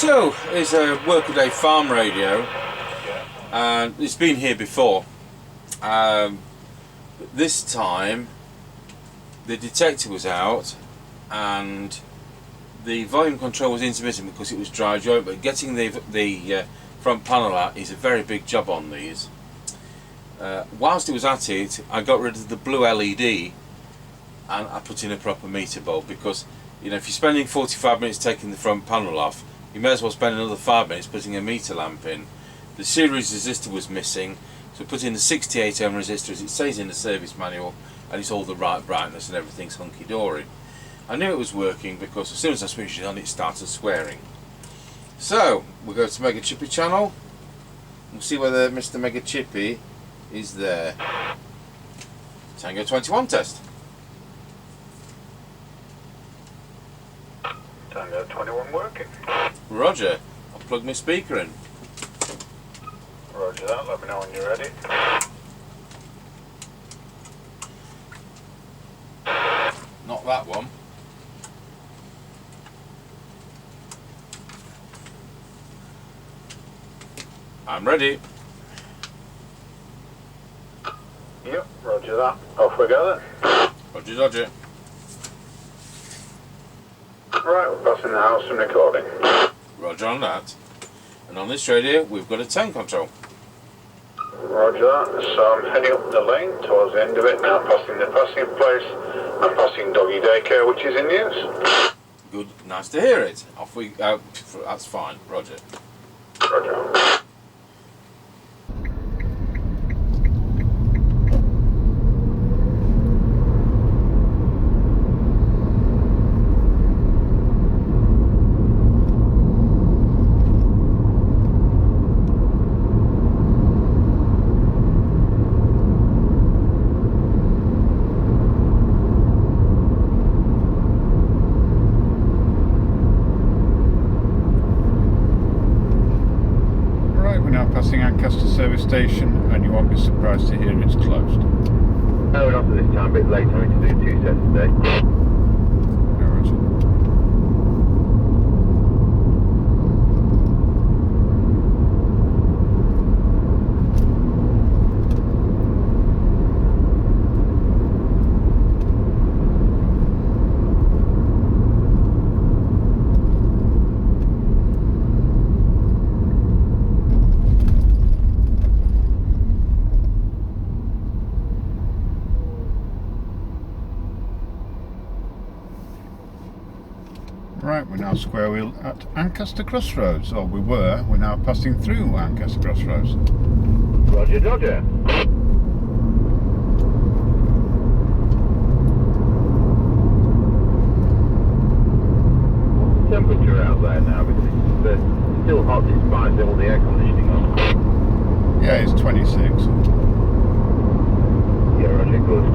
So, it's a workaday farm radio, and it's been here before. This time, the detector was out, and the volume control was intermittent because it was dry joint, but getting the front panel out is a very big job on these. Whilst it was at it, I got rid of the blue LED and I put in a proper meter bulb, because you know, if you're spending 45 minutes taking the front panel off, you may as well spend another 5 minutes putting a meter lamp in. The series resistor was missing, so put in the 68 ohm resistor as it says in the service manual, and it's all the right brightness and everything's hunky-dory. I knew it was working because as soon as I switched it on, it started swearing. So we'll go to Mega Chippie channel. We'll see whether Mr. Mega Chippie is there. Tango 21 test. Tango 21 working. Roger. I'll plug my speaker in. Roger that, let me know when you're ready. Not that one. I'm ready. Yep, roger that. Off we go then. Roger, Roger. Right, we're passing the house and recording. Roger on that. And on this radio, we've got a tone control. Roger that. So I'm heading up the lane towards the end of it now, passing the passing place. I'm passing doggy daycare, which is in use. Good, nice to hear it. Off we go. That's fine. Roger. Roger. Service station, and you won't be surprised to hear it's closed. No, we're not at this time, a bit late, having to do 2 sets today. Right, we're now square wheel at Ancaster Crossroads, or we were. We're now passing through Ancaster Crossroads. Roger, Roger. What's the temperature out there now? Because it's still hot despite all the air conditioning on. Yeah, it's 26. Yeah, Roger, good.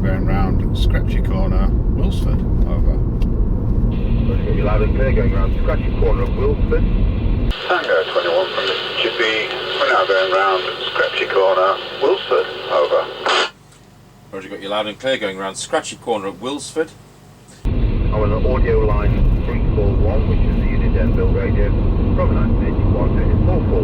Going round Scratchy Corner, Wilsford, over. Got you loud and clear going round Scratchy Corner of Wilsford. Tango 21 from Mr. Chippie. We're now going round Scratchy Corner, Wilsford, over. Roger, got you loud and clear going round Scratchy Corner at Wilsford. I'm on the Audioline 341, which is the Uniden built radio from 1981 to 440.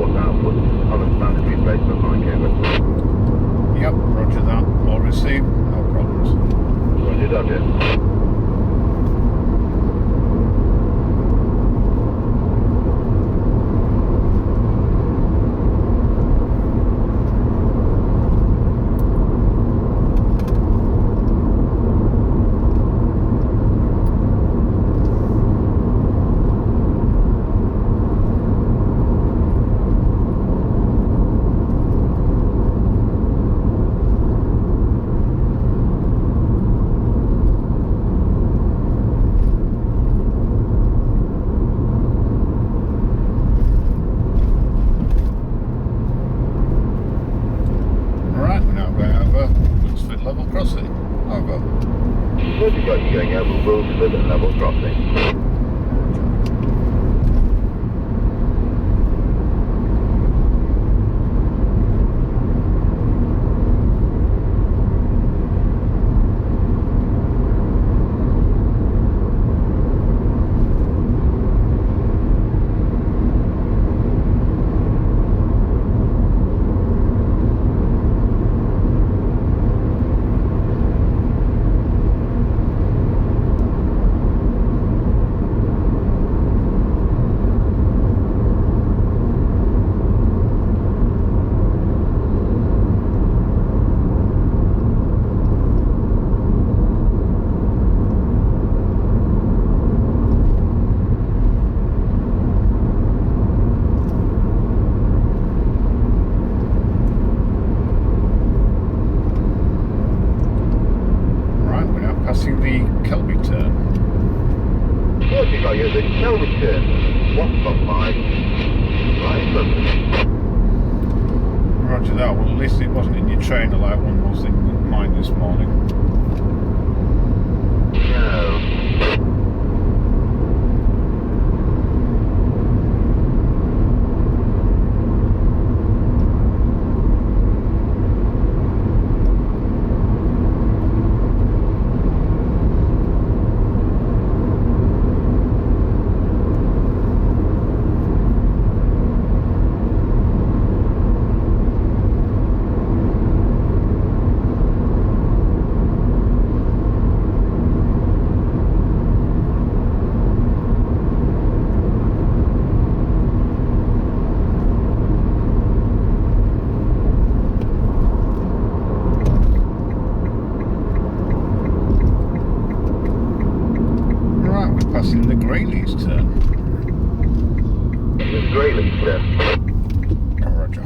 Dodger. Roger, got you going over Wilford and level crossing. Roger that. Well, at least it wasn't in your trainer like one was in mine this morning. No. Passing the Greyleys turn. The Greyleys turn. Oh, Roger.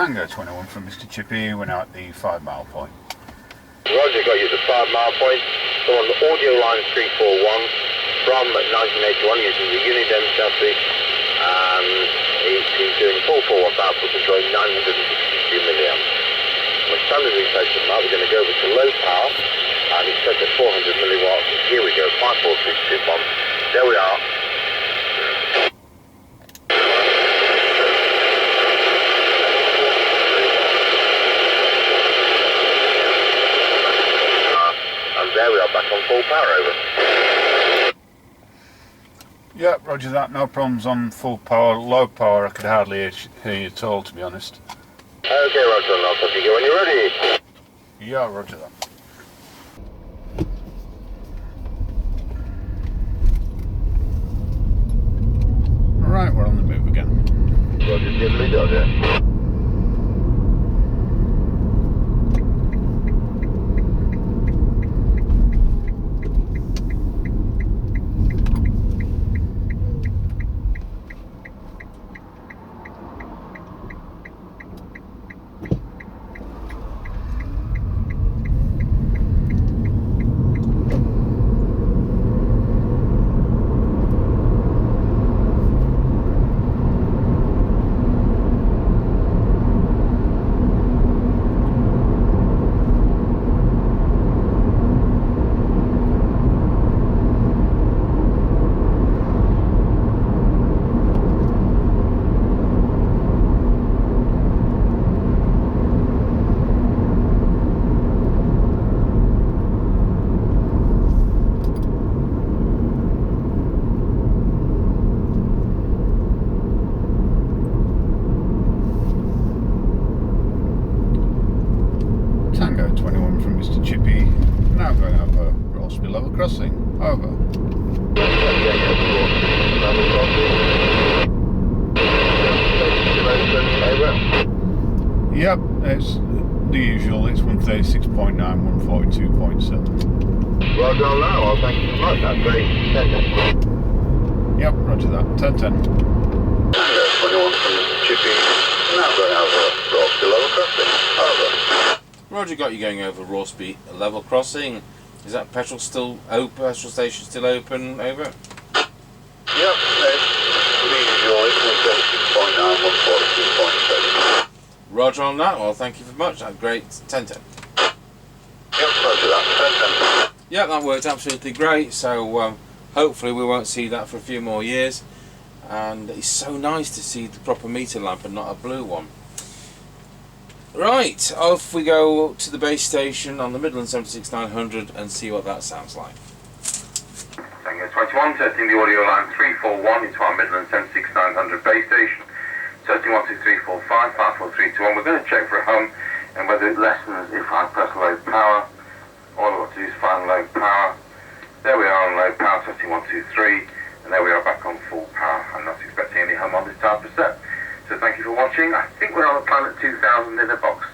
Tango 21 from Mr. Chippie, we're now at the 5 mile point. Roger, got you at the 5 mile point. So on the Audioline 341 from 1981 using the Uniden chassis, and he's doing full forward output and drawing 962 milliamps. On the standard replacement now, we're going to go over to low power, and it's set at 400 milliwatts. Here we go, 54621. There we are. There we are, back on full power, over. Yep, roger that, no problems on full power. Low power I could hardly hear you at all, to be honest. Okay, roger, and I'll talk to you when you're ready. Yeah, roger that. Right, we're on the move again. Roger, diddly dodger. Mr. Chippie, now going over Rossby level crossing. Over. Yep, it's the usual. It's 136.9, 142.7. Roger on now. Well, thank you very much. That's great. 10-10. Yep, roger that. 10-10. 21 from Chippie. Now going over Rossby level crossing. Over. Roger, got you going over Rossby level crossing. Is that petrol still open? Petrol station still open? Over. Yep, it's the usual. It's 136.9, 142.7. Roger on that. Well, thank you very much. That's great. 10-10. Yep, roger that. 10-10. Yeah, that worked absolutely great. So hopefully we won't see that for a few more years. And it's so nice to see the proper meter lamp and not a blue one. Right, off we go to the base station on the Midland 76900 and see what that sounds like. Tango 21, testing the audio line 341 into our Midland 76900 base station. Testing 1, 2, 3, 4, 5, 5, 4, 3, 2, 1. We're going to check for a hum and whether it lessens if I press low power. All I've got to do is find low power. There we are on low power, testing 1, 2, 3. And there we are back on full power. I'm not expecting any hum on this type of set. So thank you for watching. I think we're on the Planet 2000 in a box.